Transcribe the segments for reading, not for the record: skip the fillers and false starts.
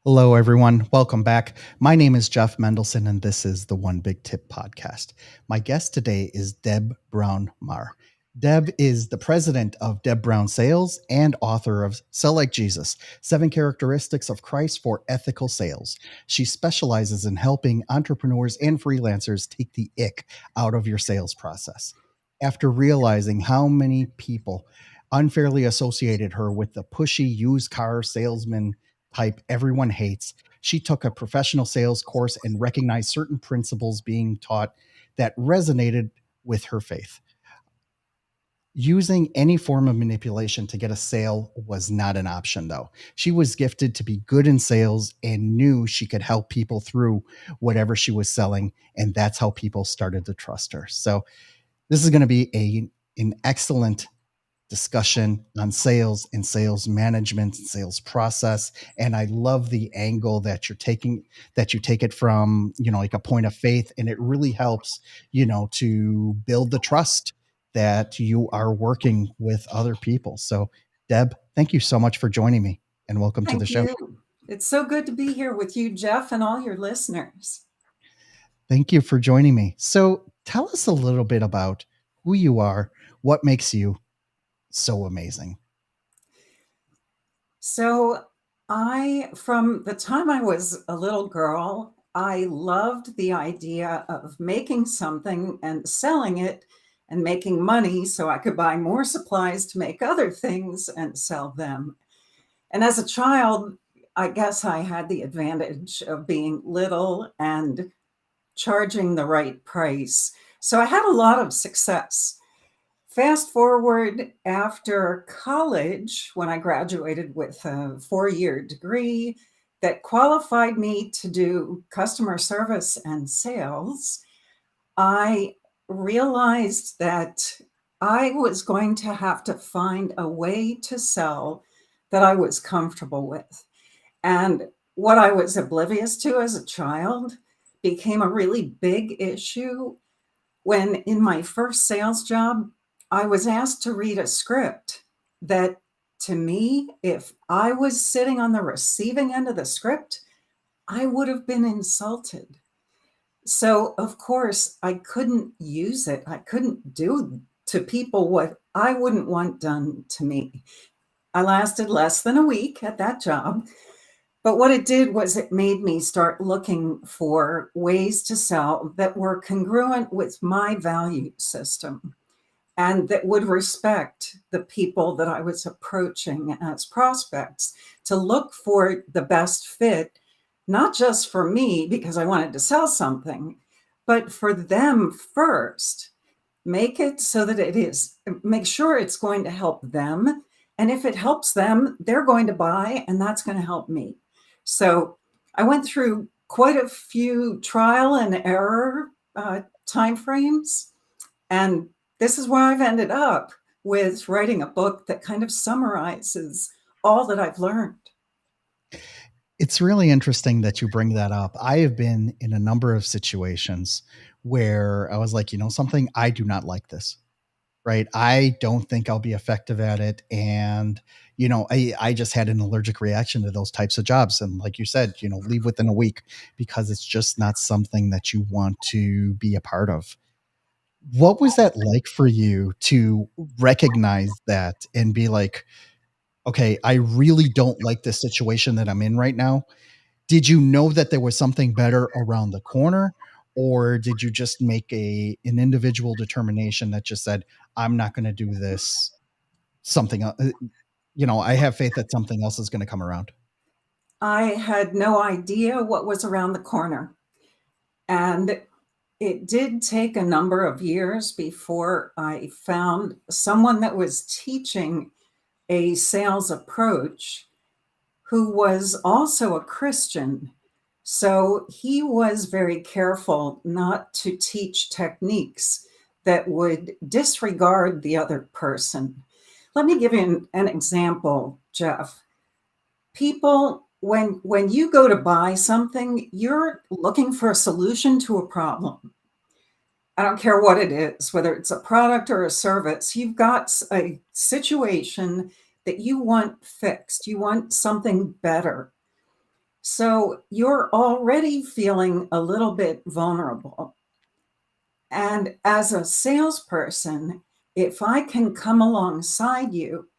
Hello, everyone. Welcome back. My name is Jeff Mendelson, and this is the One Big Tip podcast. My guest today is Deb Brown Maher. Deb is the president of Deb Brown Sales and author of Sell Like Jesus: 7 Characteristics of Christ for Ethical Sales. She specializes in helping entrepreneurs and freelancers take the ick out of your sales process. After realizing how many people unfairly associated her with the pushy used car salesman type everyone hates, she took a professional sales course and recognized certain principles being taught that resonated with her faith. Using any form of manipulation to get a sale was not an option, though. She was gifted to be good in sales and knew she could help people through whatever she was selling. And that's how people started to trust her. So, this is going to be an excellent discussion on sales and sales management and sales process. And I love the angle that you're taking, that you take it from, like a point of faith. And it really helps, to build the trust that you are working with other people. So, Deb, thank you so much for joining me and welcome to the Thank show. you. It's so good to be here with you, Jeff, and all your listeners. Thank you for joining me. So, tell us a little bit about who you are, what makes you so amazing. So, from the time I was a little girl, I loved the idea of making something and selling it and making money so I could buy more supplies to make other things and sell them. And as a child, I guess I had the advantage of being little and charging the right price. So I had a lot of success. Fast forward after college, when I graduated with a 4-year degree that qualified me to do customer service and sales, I realized that I was going to have to find a way to sell that I was comfortable with. And what I was oblivious to as a child became a really big issue when, in my first sales job, I was asked to read a script that, to me, if I was sitting on the receiving end of the script, I would have been insulted. So, of course, I couldn't use it. I couldn't do to people what I wouldn't want done to me. I lasted less than a week at that job, but what it did was it made me start looking for ways to sell that were congruent with my value system and that would respect the people that I was approaching as prospects, to look for the best fit, not just for me because I wanted to sell something, but for them first. Make it so that make sure it's going to help them. And if it helps them, they're going to buy, and that's going to help me. So I went through quite a few trial and error timeframes, and this is where I've ended up with writing a book that kind of summarizes all that I've learned. It's really interesting that you bring that up. I have been in a number of situations where I was like, something, I do not like this, right? I don't think I'll be effective at it. And, I just had an allergic reaction to those types of jobs. And like you said, leave within a week because it's just not something that you want to be a part of. What was that like for you to recognize that and be like, okay, I really don't like this situation that I'm in right now? Did you know that there was something better around the corner, or did you just make an individual determination that just said, I'm not going to do this? Something I have faith that something else is going to come around. I had no idea what was around the corner. And it did take a number of years before I found someone that was teaching a sales approach who was also a Christian. So he was very careful not to teach techniques that would disregard the other person. Let me give you an example, Jeff. People, when you go to buy something, you're looking for a solution to a problem. I don't care what it is, whether it's a product or a service, you've got a situation that you want fixed. You want something better. So you're already feeling a little bit vulnerable. And as a salesperson, if I can come alongside you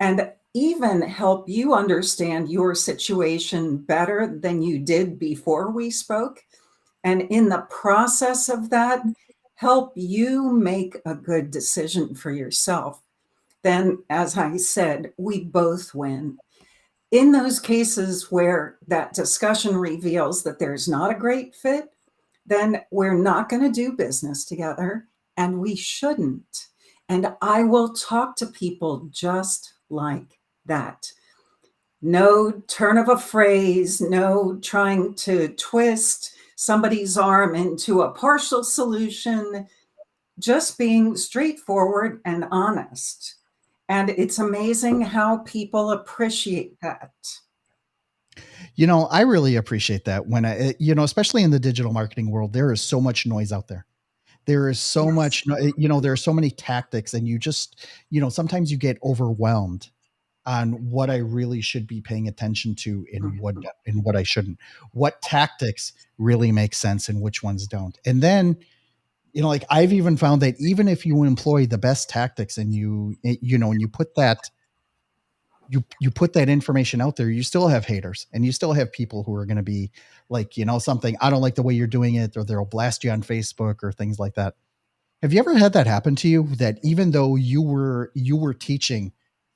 and even help you understand your situation better than you did before we spoke, and in the process of that, help you make a good decision for yourself, then, as I said, we both win. In those cases where that discussion reveals that there's not a great fit, then we're not going to do business together and we shouldn't. And I will talk to people just like that. No turn of a phrase, no trying to twist somebody's arm into a partial solution, just being straightforward and honest. And it's amazing how people appreciate that. I really appreciate that when especially in the digital marketing world, there is so much noise out there. There is so Yes. much, there are so many tactics, and you just, sometimes you get overwhelmed on what I really should be paying attention to Mhm. and what I shouldn't. What tactics really make sense and which ones don't. And then, like I've even found that even if you employ the best tactics and and you put that information out there, you still have haters and you still have people who are going to be like, something, I don't like the way you're doing it, or they'll blast you on Facebook or things like that. Have you ever had that happen to you, that even though you were teaching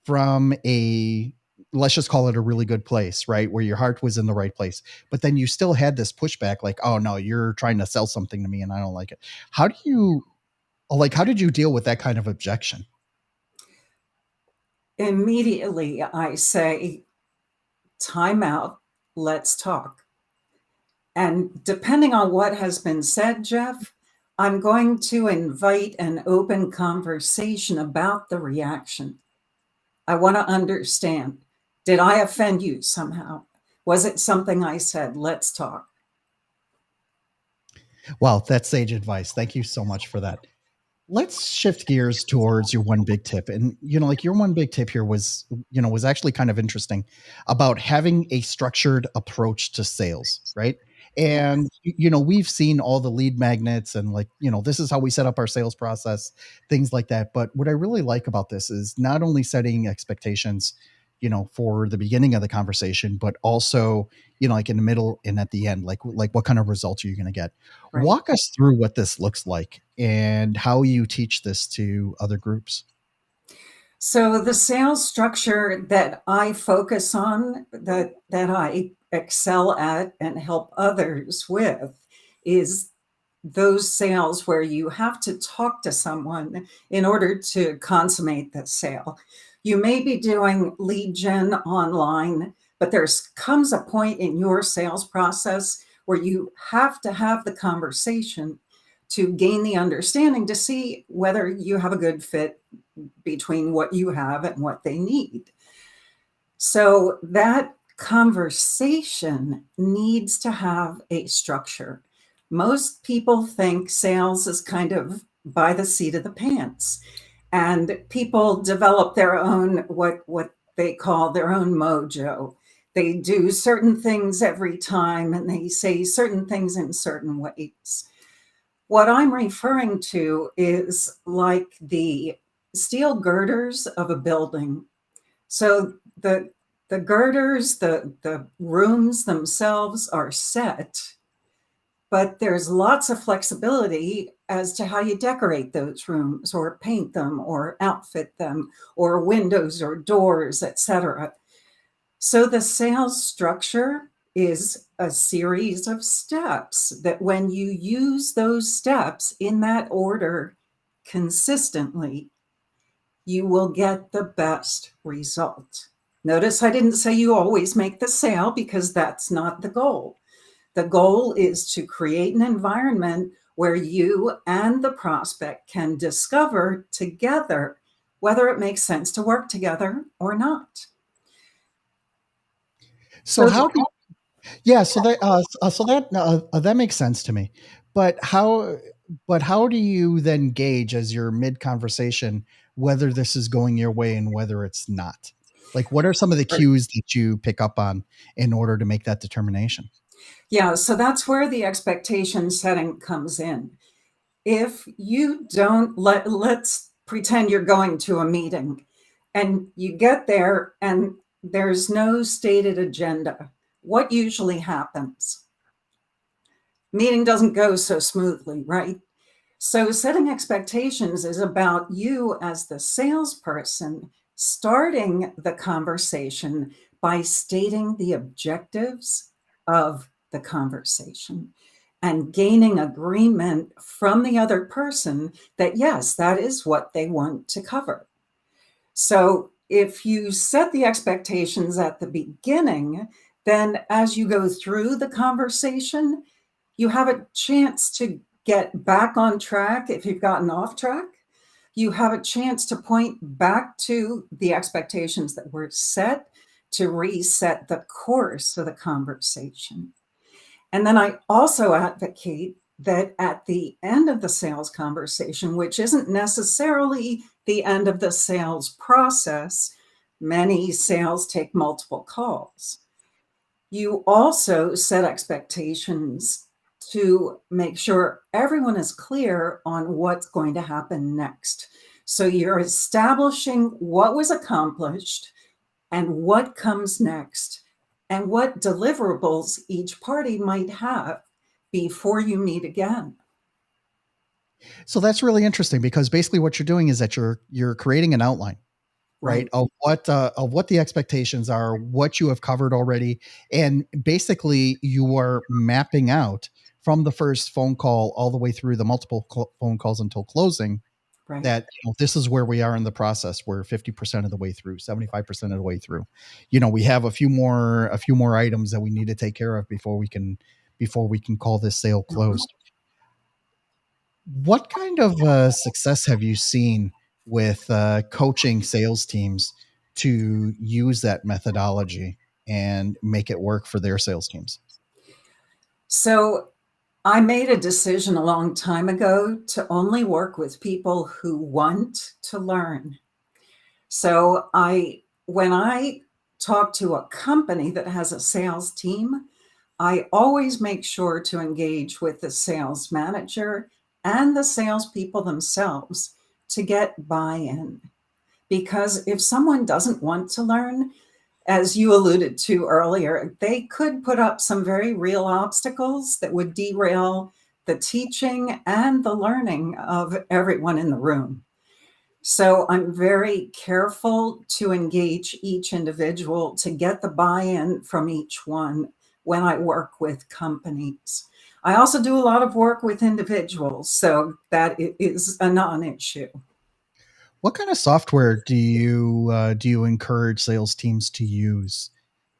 from a, let's just call it a really good place, right? Where your heart was in the right place, but then you still had this pushback like, "Oh no, you're trying to sell something to me and I don't like it." How do you how did you deal with that kind of objection? Immediately, I say, time out, let's talk. And depending on what has been said, Jeff, I'm going to invite an open conversation about the reaction. I want to understand, did I offend you somehow? Was it something I said? Let's talk. Well, that's sage advice. Thank you so much for that. Let's shift gears towards your one big tip. And, like your one big tip here was actually kind of interesting about having a structured approach to sales, right? And, Yes, we've seen all the lead magnets and like, this is how we set up our sales process, things like that. But what I really like about this is not only setting expectations, for the beginning of the conversation, but also, like in the middle and at the end, like what kind of results are you going to get? right. Walk us through what this looks like and how you teach this to other groups. So the sales structure that I focus on, that I excel at and help others with, is those sales where you have to talk to someone in order to consummate the sale. You may be doing lead gen online, but there's comes a point in your sales process where you have to have the conversation to gain the understanding to see whether you have a good fit between what you have and what they need. So that conversation needs to have a structure. Most people think sales is kind of by the seat of the pants, and people develop their own what they call their own mojo. They do certain things every time and they say certain things in certain ways. What I'm referring to is like the steel girders of a building. So the girders, the rooms themselves are set, but there's lots of flexibility as to how you decorate those rooms or paint them or outfit them or windows or doors, etc. So the sales structure is a series of steps that when you use those steps in that order consistently, you will get the best result. Notice I didn't say you always make the sale because that's not the goal. The goal is to create an environment where you and the prospect can discover together whether it makes sense to work together or not. So So how do yeah, so that makes sense to me. But how do you then gauge as your mid conversation whether this is going your way and whether it's not? Like, what are some of the Or- cues that you pick up on in order to make that determination? Yeah, so that's where the expectation setting comes in. If you don't let's pretend you're going to a meeting and you get there and there's no stated agenda. What usually happens? Meeting doesn't go so smoothly, right? So, setting expectations is about you as the salesperson starting the conversation by stating the objectives of the conversation and gaining agreement from the other person that, yes, that is what they want to cover. So, if you set the expectations at the beginning, then as you go through the conversation, you have a chance to get back on track if you've gotten off track. You have a chance to point back to the expectations that were set to reset the course of the conversation. And then I also advocate that at the end of the sales conversation, which isn't necessarily the end of the sales process, many sales take multiple calls. You also set expectations to make sure everyone is clear on what's going to happen next. So you're establishing what was accomplished and what comes next and what deliverables each party might have before you meet again. So that's really interesting because basically what you're doing is that you're creating an outline, right, Right, of what the expectations are, what you have covered already, and basically you are mapping out from the first phone call all the way through the multiple phone calls until closing right. that this is where we are in the process. We're 50% of the way through, 75% of the way through. We have a few more items that we need to take care of before we can call this sale Mhm. closed. What kind of success have you seen with coaching sales teams to use that methodology and make it work for their sales teams? So I made a decision a long time ago to only work with people who want to learn. So when I talk to a company that has a sales team, I always make sure to engage with the sales manager and the salespeople themselves to get buy-in. Because if someone doesn't want to learn, as you alluded to earlier, they could put up some very real obstacles that would derail the teaching and the learning of everyone in the room. So I'm very careful to engage each individual to get the buy-in from each one when I work with companies. I also do a lot of work with individuals, so that is a non-issue. What kind of software do you encourage sales teams to use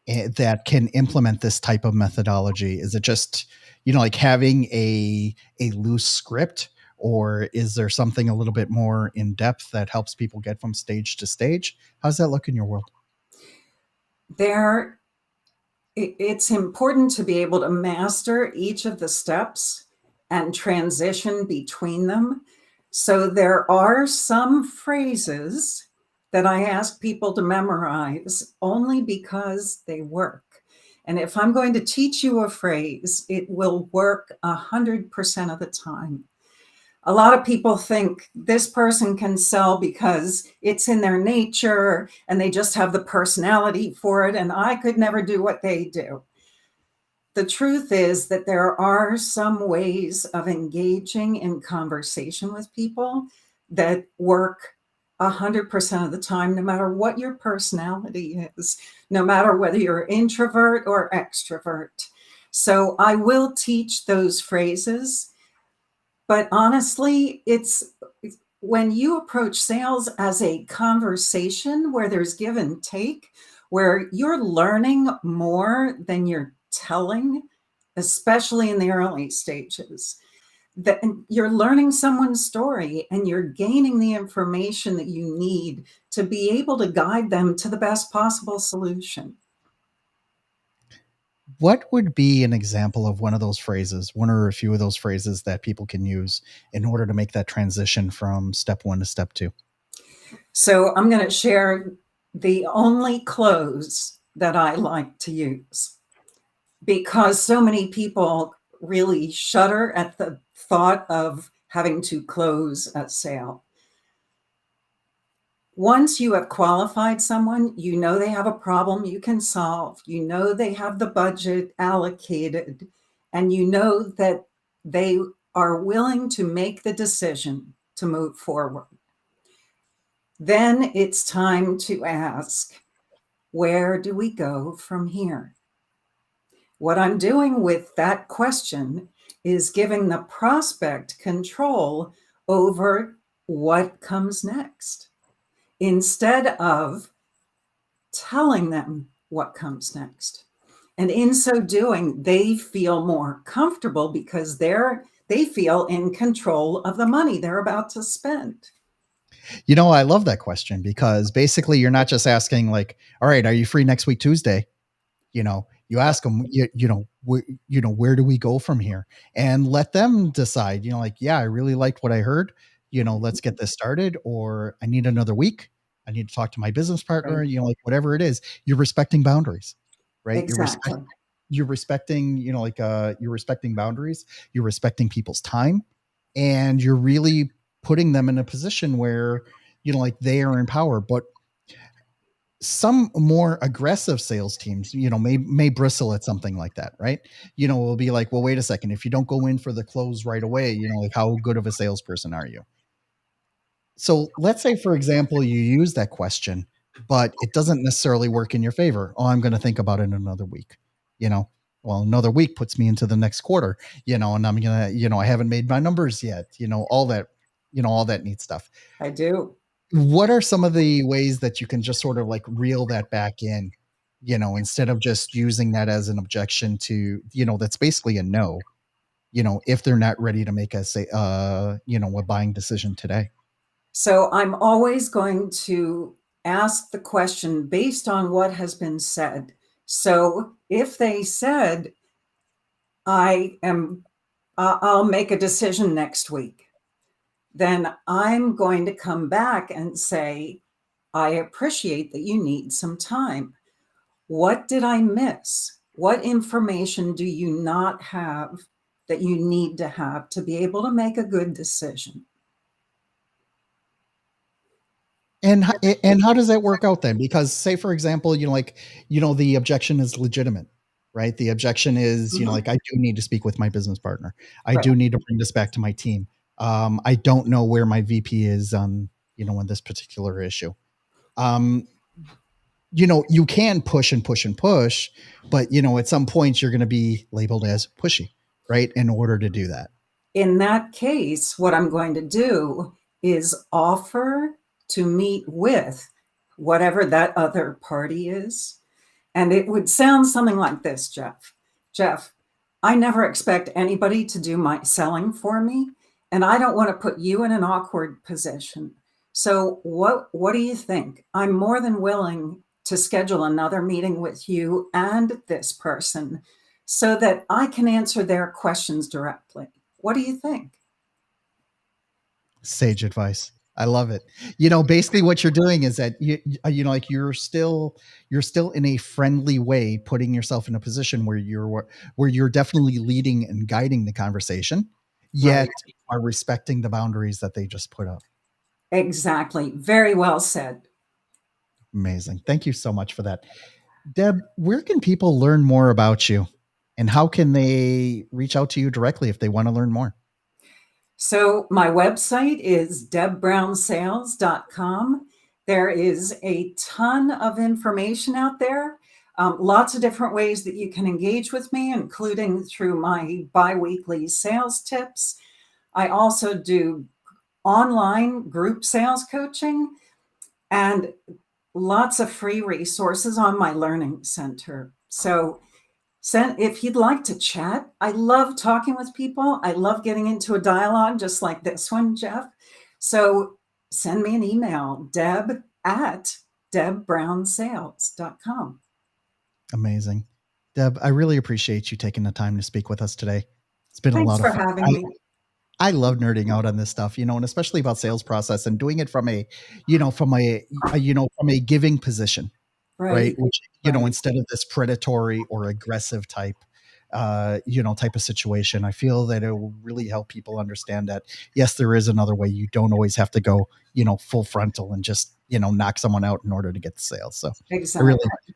that can implement this type of methodology? Is it just like having a loose script, or is there something a little bit more in depth that helps people get from stage to stage? How's that look in your world? There it's important to be able to master each of the steps and transition between them. So there are some phrases that I ask people to memorize only because they work. And if I'm going to teach you a phrase, it will work 100% of the time. A lot of people think this person can sell because it's in their nature and they just have the personality for it, and I could never do what they do. The truth is that there are some ways of engaging in conversation with people that work 100% of the time, no matter what your personality is, no matter whether you're introvert or extrovert. So I will teach those phrases, but honestly, it's when you approach sales as a conversation where there's give and take, where you're learning more than you're telling, especially in the early stages, that you're learning someone's story and you're gaining the information that you need to be able to guide them to the best possible solution. What would be an example of one of those phrases, one or a few of those phrases that people can use in order to make that transition from step one to step two? So I'm going to share the only close that I like to use, because so many people really shudder at the thought of having to close a sale. Once you have qualified someone, you know they have a problem you can solve, you know they have the budget allocated, and you know that they are willing to make the decision to move forward. Then it's time to ask, where do we go from here? What I'm doing with that question is giving the prospect control over what comes next, instead of telling them what comes next. And in so doing, they feel more comfortable because they feel in control of the money they're about to spend. I love that question because basically you're not just asking like, all right, are you free next week, Tuesday? You ask them, where do we go from here, and let them decide, like, yeah, I really liked what I heard, let's get this started, or I need another week. I need to talk to my business partner, Right. like whatever it is, you're respecting boundaries, right? Exactly. You're respecting, you're respecting boundaries, you're respecting people's time, and you're really putting them in a position where, like they are in power. But some more aggressive sales teams, may bristle at something like that, right? Will be like, well, wait a second, if you don't go in for the close right away, like how good of a salesperson are you? So let's say, for example, you use that question, but it doesn't necessarily work in your favor. Oh, I'm going to think about it in another week. You know, well, another week puts me into the next quarter. And I'm gonna, I haven't made my numbers yet. All that neat stuff. I do. What are some of the ways that you can just sort of like reel that back in, instead of just using that as an objection to, that's basically a no, if they're not ready to make a buying decision today? So I'm always going to ask the question based on what has been said. So if they said, I'll make a decision next week, then I'm going to come back and say, I appreciate that you need some time. What did I miss? What information do you not have that you need to have to be able to make a good decision? And how does that work out then? Because say, for example, the objection is legitimate, right? The objection is, Mhm. like, I do need to speak with my business partner. I Right. do need to bring this back to my team. I don't know where my VP is on this particular issue. Um, you can push and push and push, but at some point you're going to be labeled as pushy, right? In order to do that. In that case, what I'm going to do is offer to meet with whatever that other party is. And it would sound something like this, Jeff. Jeff, I never expect anybody to do my selling for me, and I don't want to put you in an awkward position. So what do you think? I'm more than willing to schedule another meeting with you and this person so that I can answer their questions directly. What do you think? Sage advice. I love it. Basically what you're doing is that like you're still in a friendly way putting yourself in a position where you're definitely leading and guiding the conversation, Right. yet are respecting the boundaries that they just put up. Exactly. Very well said. Amazing. Thank you so much for that. Deb, where can people learn more about you? And how can they reach out to you directly if they want to learn more? So my website is debbrownsales.com. There is a ton of information out there, lots of different ways that you can engage with me, including through my biweekly sales tips. I also do online group sales coaching and lots of free resources on my learning center. So if you'd like to chat, I love talking with people. I love getting into a dialogue just like this one, Jeff. So send me an email, deb@debbrownsales.com. Amazing. Deb, I really appreciate you taking the time to speak with us today. It's been a Thanks lot of for fun. having me. I love nerding out on this stuff, and especially about sales process and doing it from a giving position, right? Right, Which, right. instead of this predatory or aggressive type of situation, I feel that it will really help people understand that, yes, there is another way. You don't always have to go, full frontal and just, knock someone out in order to get the sale. So I really, Exactly.